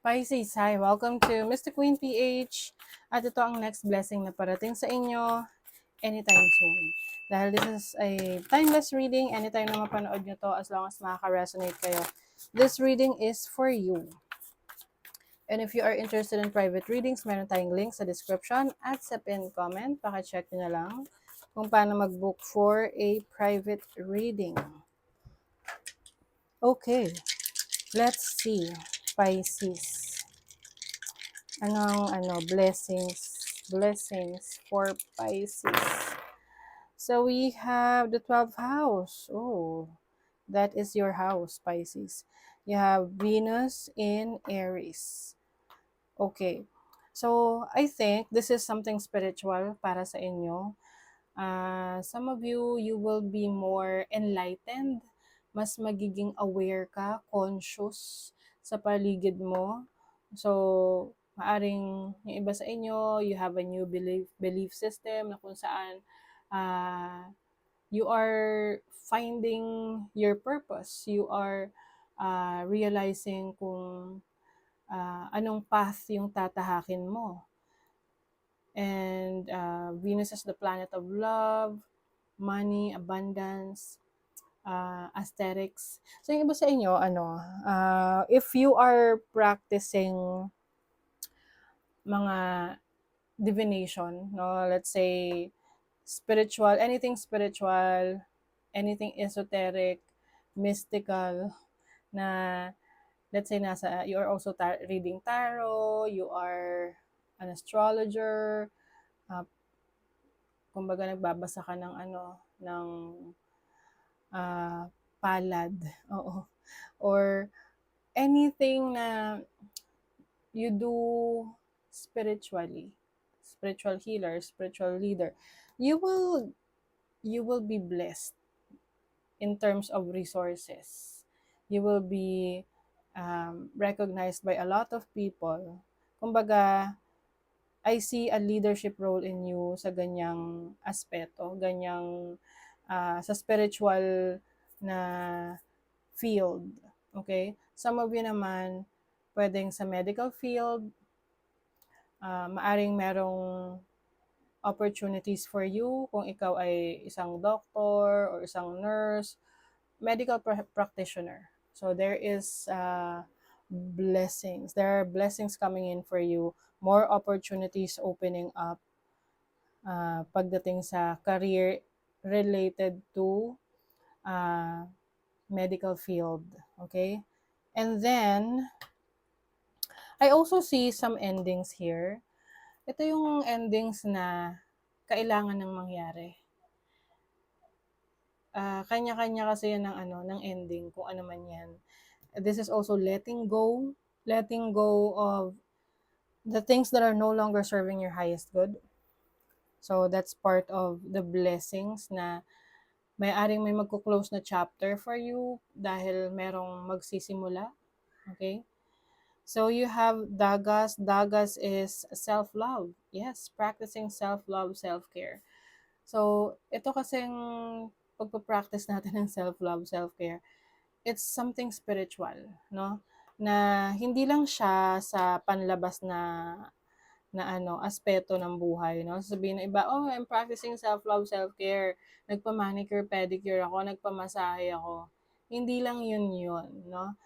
Pisces, hi! Welcome to Mystic Queen PH. At ito ang next blessing na parating sa inyo anytime soon. Dahil this is a timeless reading, anytime na mapanood nyo to, as long as makaka-resonate kayo. This reading is for you. And if you are interested in private readings, meron tayong link sa description at sa pinned comment. Paka-check nyo na lang kung paano mag-book for a private reading. Okay, let's see. Pisces. Blessings for Pisces. So we have the 12th house. Oh, that is your house, Pisces. You have Venus in Aries. Okay. So I think this is something spiritual para sa inyo. Some of you, you will be more enlightened. Mas magiging aware ka, conscious sa paligid mo. So, maaring yung iba sa inyo, you have a new belief system na kung saan you are finding your purpose. You are realizing kung anong path yung tatahakin mo. And Venus is the planet of love, money, abundance, aesthetics. So yung iba sa inyo, if you are practicing mga divination, no, let's say spiritual, anything esoteric, mystical, na let's say you are also reading tarot, you are an astrologer, kumbaga nagbabasa ka ng palad, oo, or anything na you do spiritually, spiritual healer, spiritual leader, you will be blessed in terms of resources. You will be recognized by a lot of people. Kumbaga, I see a leadership role in you sa ganyang aspeto, sa spiritual na field. Okay? Some of you naman, pwedeng sa medical field, maaring merong opportunities for you kung ikaw ay isang doctor or isang nurse, medical practitioner. So there is blessings. There are blessings coming in for you. More opportunities opening up pagdating sa career related to medical field. Okay? And then, I also see some endings here. Ito yung endings na kailangan ng mangyari. Kanya-kanya kasi yan ng ending, kung ano man yan. This is also letting go of the things that are no longer serving your highest good. So that's part of the blessings na may magko-close na chapter for you dahil merong magsisimula. Okay? So you have Dagas. Dagas is self-love. Yes, practicing self-love, self-care. So ito kasing pagpa-practice natin ng self-love, self-care, it's something spiritual, no? Na hindi lang siya sa panlabas na aspeto ng buhay, no? Sabihin ng iba, oh, I'm practicing self-love, self-care. Nagpa-manicure, pedicure ako, nagpamasahe ako. Hindi lang yun, no?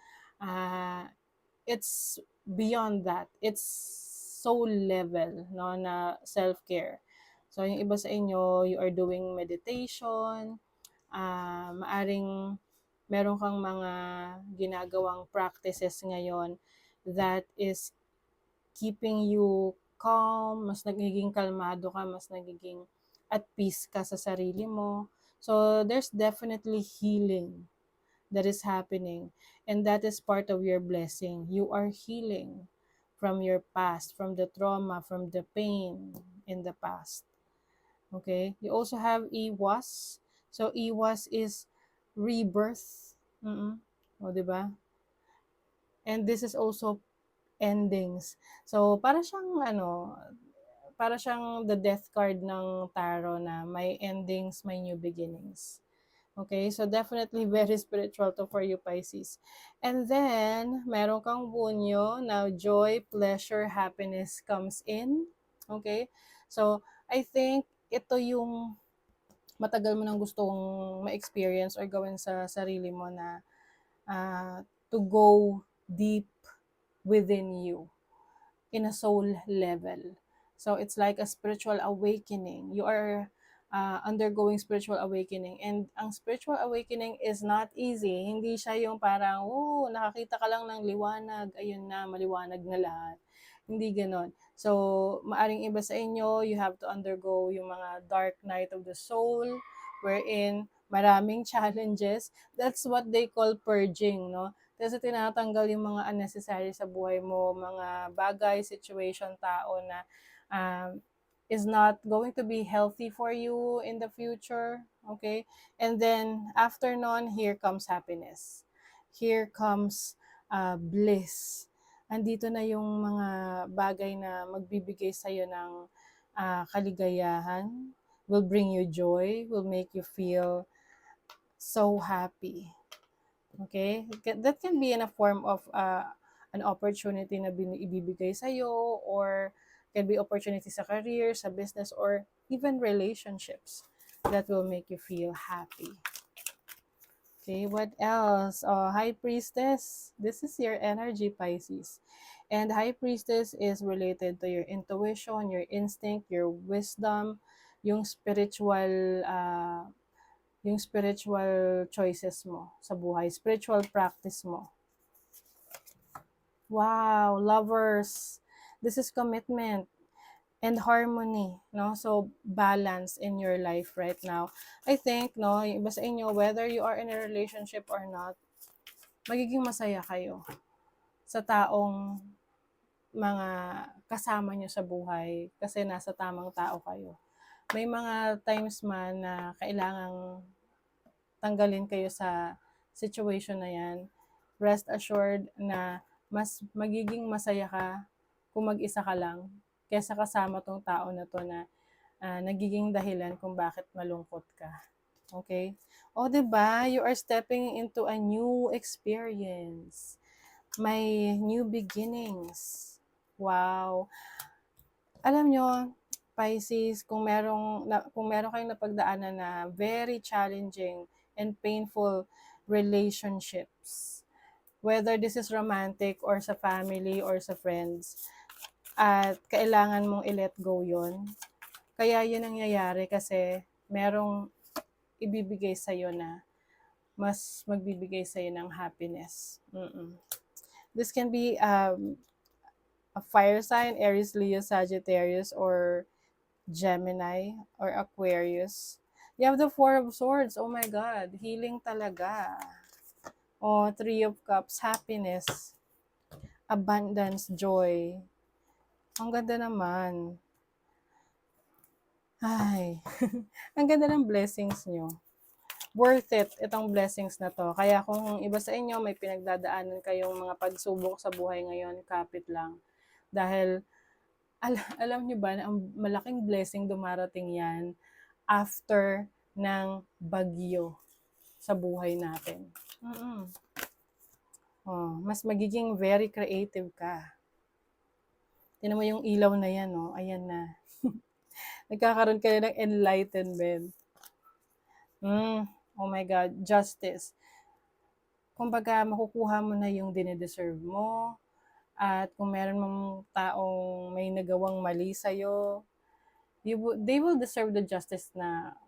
It's beyond that. It's soul level, no, na self-care. So, yung iba sa inyo, you are doing meditation, maaring meron kang mga ginagawang practices ngayon that is keeping you calm, mas nagiging kalmado ka, mas nagiging at peace ka sa sarili mo. So, there's definitely healing that is happening. And that is part of your blessing. You are healing from your past, from the trauma, from the pain in the past. Okay? You also have Iwas. So, Iwas is rebirth. O, diba? And this is also endings. So, para siyang the death card ng tarot na may endings, may new beginnings. Okay, so definitely very spiritual to for you, Pisces. And then, meron kang bunyo. Now, joy, pleasure, happiness comes in. Okay? So, I think ito yung matagal mo nang gustong ma-experience or gawin sa sarili mo na to go deep within you in a soul level. So it's like a spiritual awakening. You are undergoing spiritual awakening. And ang spiritual awakening is not easy. Hindi siya yung parang, oh, nakakita ka lang ng liwanag, ayun na, maliwanag na lahat. Hindi ganon. So, maaring iba sa inyo, you have to undergo yung mga dark night of the soul, wherein maraming challenges. That's what they call purging, no? Kasi tinatanggal yung mga unnecessary sa buhay mo, mga bagay, situation, tao na um, is not going to be healthy for you in the future. Okay? And then, after nun, here comes happiness. Here comes bliss. Andito na yung mga bagay na magbibigay sa'yo ng kaligayahan, will bring you joy, will make you feel so happy. Okay? That can be in a form of an opportunity na ibibigay sa'yo, or can be opportunity sa career, sa business, or even relationships that will make you feel happy. Okay, what else? High Priestess. This is your energy, Pisces. And High Priestess is related to your intuition, your instinct, your wisdom, yung spiritual choices mo sa buhay, spiritual practice mo. Wow, lovers. This is commitment and harmony, no? So, balance in your life right now. I think, no, yung iba sa inyo, whether you are in a relationship or not, magiging masaya kayo sa taong mga kasama nyo sa buhay kasi nasa tamang tao kayo. May mga times man na kailangang tanggalin kayo sa situation na yan, rest assured na mas magiging masaya ka kung mag-isa ka lang kaysa kasama tong tao na to na nagiging dahilan kung bakit malungkot ka. Okay? O, diba? You are stepping into a new experience. May new beginnings. Wow. Alam nyo, Pisces, kung meron kayong napagdaanan na very challenging and painful relationships, whether this is romantic or sa family or sa friends, at kailangan mong i-let go yon. Kaya yun ang nangyayari kasi merong ibibigay sa'yo na mas magbibigay sa'yo ng happiness. This can be a fire sign, Aries, Leo, Sagittarius, or Gemini, or Aquarius. You have the Four of Swords. Oh my God, healing talaga. Oh, Three of Cups, happiness, abundance, joy. Ang ganda naman. Ay, ang ganda ng blessings nyo. Worth it, itong blessings na to. Kaya kung iba sa inyo, may pinagdadaanan kayong mga pagsubok sa buhay ngayon, kapit lang. Dahil, alam nyo ba na ang malaking blessing dumarating yan after ng bagyo sa buhay natin. Oh, mas magiging very creative ka. Tingnan mo yung ilaw na yan, no? Ayan na. Nagkakaroon ka na ng enlightenment. Oh my God, justice. Kumbaga, makukuha mo na yung dinedeserve mo. At kung meron mong taong may nagawang mali sa'yo, they will deserve the justice na,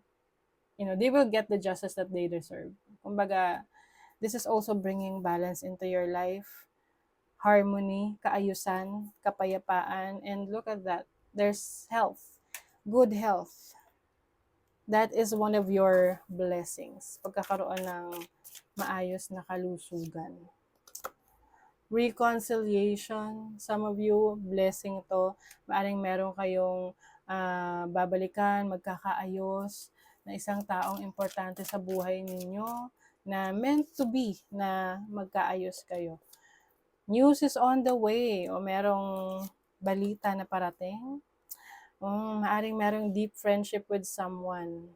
they will get the justice that they deserve. Kumbaga, this is also bringing balance into your life, harmony, kaayusan, kapayapaan, and look at that. There's health, good health. That is one of your blessings. Pagkakaroon ng maayos na kalusugan. Reconciliation, some of you, blessing to. Maaring meron kayong babalikan, magkakaayos, na isang taong importante sa buhay ninyo, na meant to be na magkaayos kayo. News is on the way, o merong balita na parating. Maaring merong deep friendship with someone.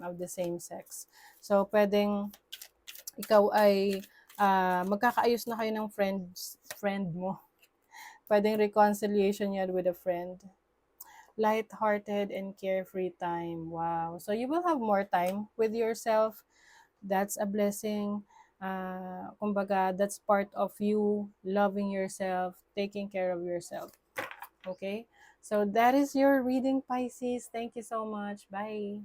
of the same sex. So, pwedeng ikaw ay magkakaayos na kayo ng friend mo. Pwedeng reconciliation yan with a friend. Light-hearted and carefree time. Wow. So, you will have more time with yourself. That's a blessing. Kumbaga, that's part of you loving yourself, taking care of yourself. Okay? So, that is your reading, Pisces. Thank you so much. Bye.